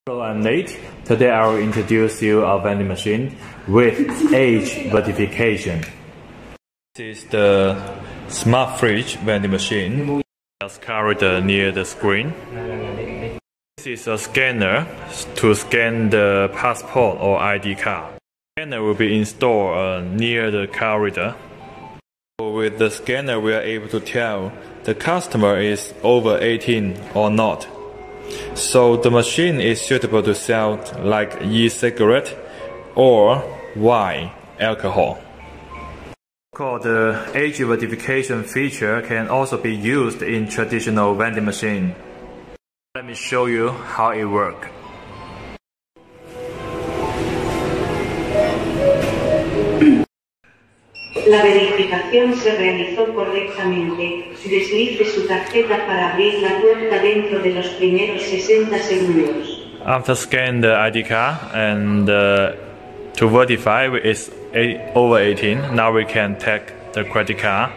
Hello, I'm Nate. Today I will introduce you a vending machine with age verification. This is the smart fridge vending machine. Just carried near the screen. This is a scanner to scan the passport or ID card. The scanner will be installed near the car reader. With the scanner, we are able to tell the customer is over 18 or not. So the machine is suitable to sell like e-cigarette or wine, alcohol. The age verification feature can also be used in traditional vending machine. Let me show you how it works. La verificación se realizó correctamente. Deslice su tarjeta para abrir la puerta dentro de los primeros 60 segundos. After scan the ID card and to verify it's over 18, now we can take the credit card.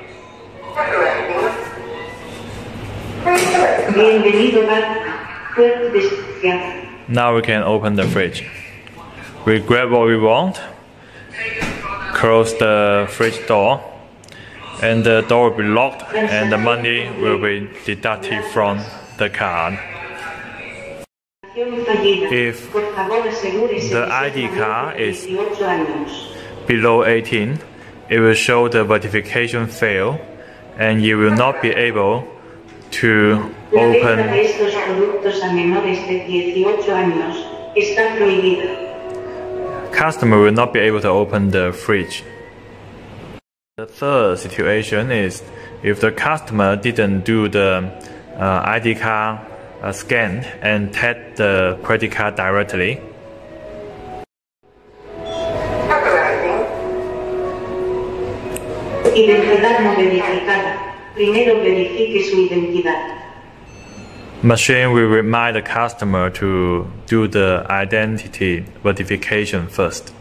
Bienvenido a puerta desbloqueada. Now we can open the fridge. We grab what we want. Close the fridge door, and the door will be locked and the money will be deducted from the card. If the ID card is below 18, it will show the verification fail and you will not be able to open. Customer will not be able to open the fridge. The third situation is if the customer didn't do the ID card scan and tap the credit card directly. Identidad no verificada. Primero verifique su identidad. Machine will remind the customer to do the identity verification first.